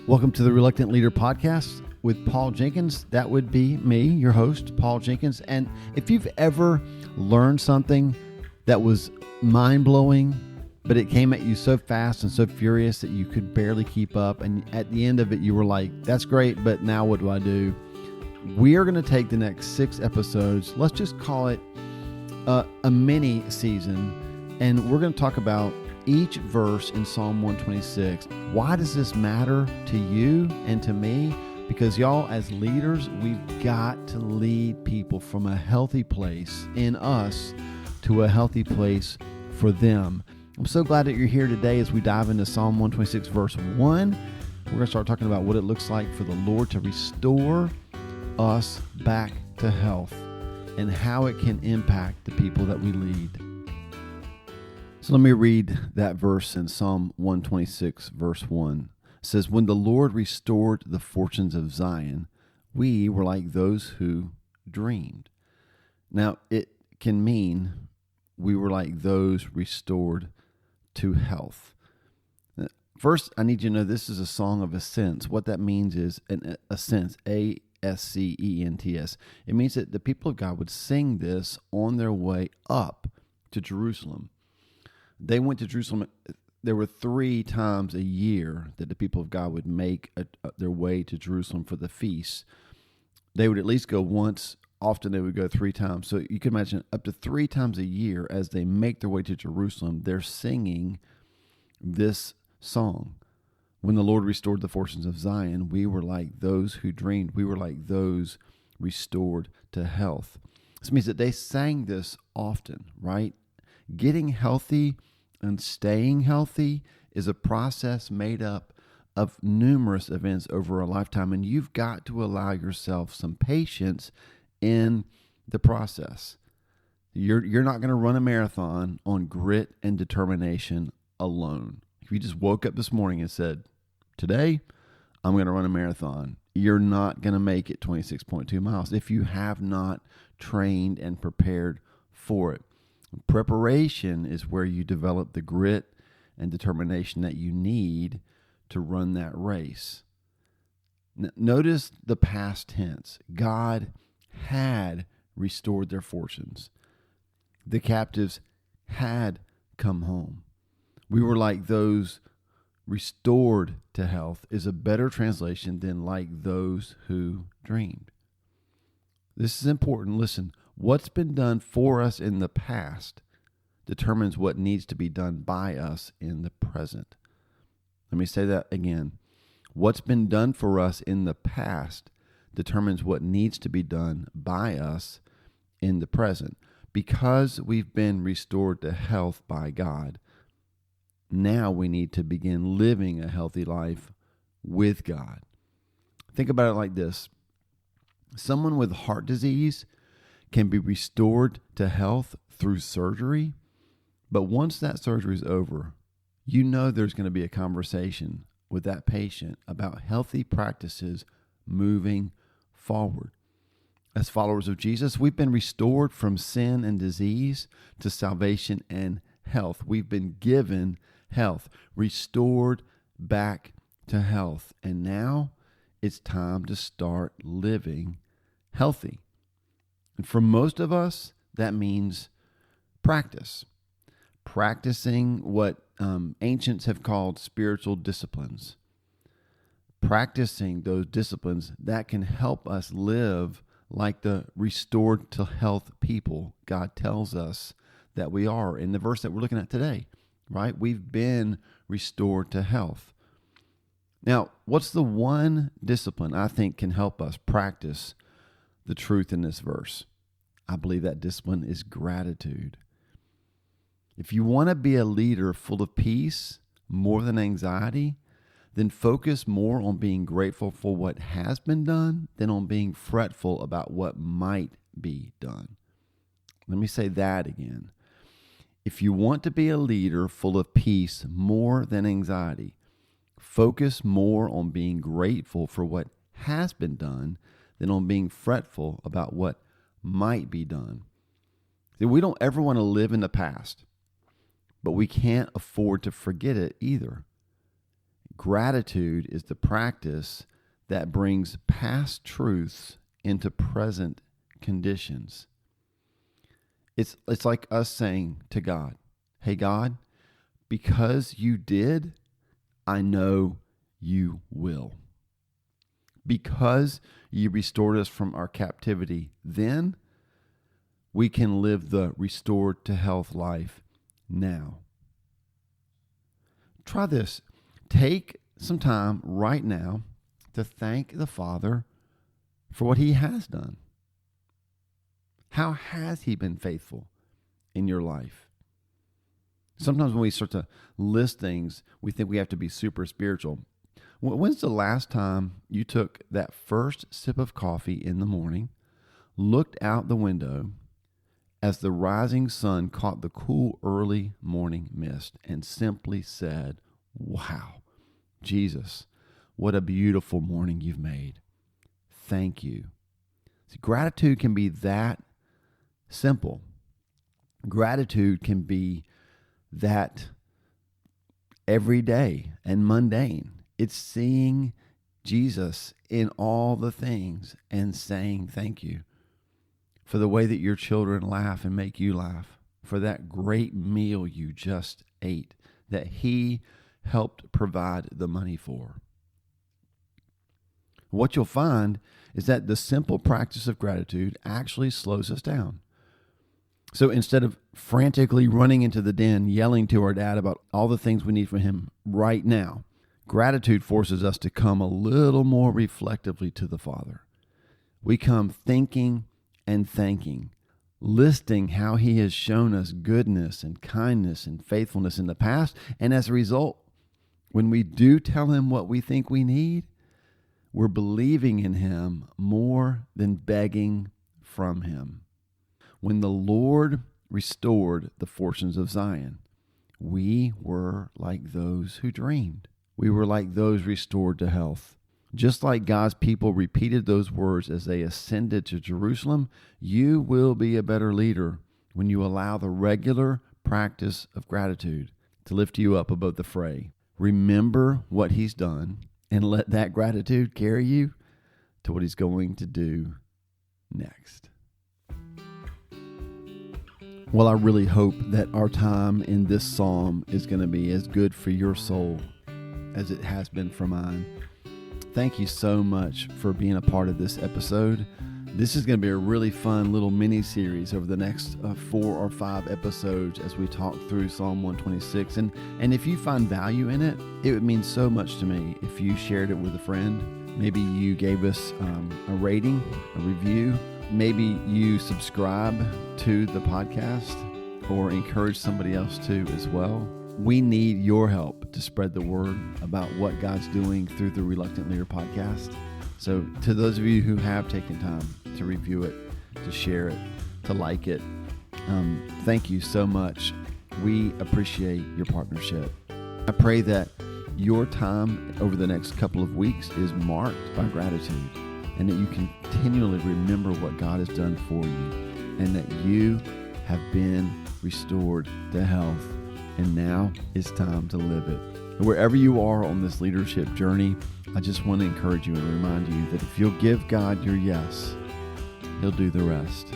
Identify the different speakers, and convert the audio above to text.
Speaker 1: Welcome to the Reluctant Leader Podcast with Paul Jenkins. That would be me, your host, Paul Jenkins. And if you've ever learned something that was mind-blowing, but it came at you so fast and so furious that you could barely keep up, and at the end of it, you were like, that's great, but now what do I do? We are going to take the next 6 episodes, let's just call it a mini season, and we're going to talk about each verse in Psalm 126. Why does this matter to you and to me? Because y'all, as leaders, we've got to lead people from a healthy place in us to a healthy place for them. I'm so glad that you're here today as we dive into Psalm 126 verse 1. We're going to start talking about what it looks like for the Lord to restore us back to health and how it can impact the people that we lead. So let me read that verse in Psalm 126, verse 1. It says, "When the Lord restored the fortunes of Zion, we were like those who dreamed." Now, it can mean we were like those restored to health. First, I need you to know this is a song of ascents. What that means is an ascents, A-S-C-E-N-T-S. It means that the people of God would sing this on their way up to Jerusalem. They went to Jerusalem. There were 3 times a year that the people of God would make their way to Jerusalem for the feast. They would at least go once. Often they would go 3 times. So you can imagine up to 3 times a year as they make their way to Jerusalem, they're singing this song. When the Lord restored the fortunes of Zion, we were like those who dreamed. We were like those restored to health. This means that they sang this often, right? Getting healthy and staying healthy is a process made up of numerous events over a lifetime, and you've got to allow yourself some patience in the process. You're not going to run a marathon on grit and determination alone. If you just woke up this morning and said, today I'm going to run a marathon, you're not going to make it 26.2 miles if you have not trained and prepared for it. Preparation is where you develop the grit and determination that you need to run that race. Notice the past tense. God had restored their fortunes. The captives had come home. We were like those restored to health is a better translation than like those who dreamed. This is important. Listen. What's been done for us in the past determines what needs to be done by us in the present. Let me say that again. What's been done for us in the past determines what needs to be done by us in the present. Because we've been restored to health by God, now we need to begin living a healthy life with God. Think about it like this. Someone with heart disease can be restored to health through surgery, but once that surgery is over, you know there's going to be a conversation with that patient about healthy practices moving forward. As followers of Jesus, we've been restored from sin and disease to salvation and health. We've been given health, restored back to health, and now it's time to start living healthy. And for most of us, that means practice. Practicing what ancients have called spiritual disciplines. Practicing those disciplines that can help us live like the restored to health people God tells us that we are in the verse that we're looking at today, right? We've been restored to health. Now, what's the one discipline I think can help us practice the truth in this verse? I believe that discipline is gratitude. If you want to be a leader full of peace more than anxiety, then focus more on being grateful for what has been done than on being fretful about what might be done. Let me say that again. If you want to be a leader full of peace more than anxiety, focus more on being grateful for what has been done than on being fretful about what might be done. See, we don't ever want to live in the past, but we can't afford to forget it either. Gratitude is the practice that brings past truths into present conditions. It's like us saying to God, hey, God, because you did, I know you will. Because you restored us from our captivity then, we can live the restored to health life now. Try this. Take some time right now to thank the Father for what he has done. How has he been faithful in your life? Sometimes when we start to list things, we think we have to be super spiritual. When's the last time you took that first sip of coffee in the morning, looked out the window as the rising sun caught the cool early morning mist, and simply said, wow, Jesus, what a beautiful morning you've made. Thank you. See, gratitude can be that simple. Gratitude can be that everyday and mundane. It's seeing Jesus in all the things and saying thank you for the way that your children laugh and make you laugh, for that great meal you just ate that he helped provide the money for. What you'll find is that the simple practice of gratitude actually slows us down. So instead of frantically running into the den, yelling to our dad about all the things we need from him right now, gratitude forces us to come a little more reflectively to the Father. We come thinking and thanking, listing how he has shown us goodness and kindness and faithfulness in the past. And as a result, when we do tell him what we think we need, we're believing in him more than begging from him. When the Lord restored the fortunes of Zion, we were like those who dreamed. We were like those restored to health. Just like God's people repeated those words as they ascended to Jerusalem, you will be a better leader when you allow the regular practice of gratitude to lift you up above the fray. Remember what he's done and let that gratitude carry you to what he's going to do next. Well, I really hope that our time in this psalm is going to be as good for your soul as it has been for mine. Thank you so much for being a part of this episode. This is going to be a really fun little mini-series over the next 4 or 5 episodes as we talk through Psalm 126. And if you find value in it, it would mean so much to me if you shared it with a friend. Maybe you gave us a rating, a review. Maybe you subscribe to the podcast or encourage somebody else to as well. We need your help to spread the word about what God's doing through the Reluctant Leader podcast. So to those of you who have taken time to review it, to share it, to like it, thank you so much. We appreciate your partnership. I pray that your time over the next couple of weeks is marked by gratitude, and that you continually remember what God has done for you, and that you have been restored to health, and now it's time to live it. And wherever you are on this leadership journey, I just want to encourage you and remind you that if you'll give God your yes, he'll do the rest.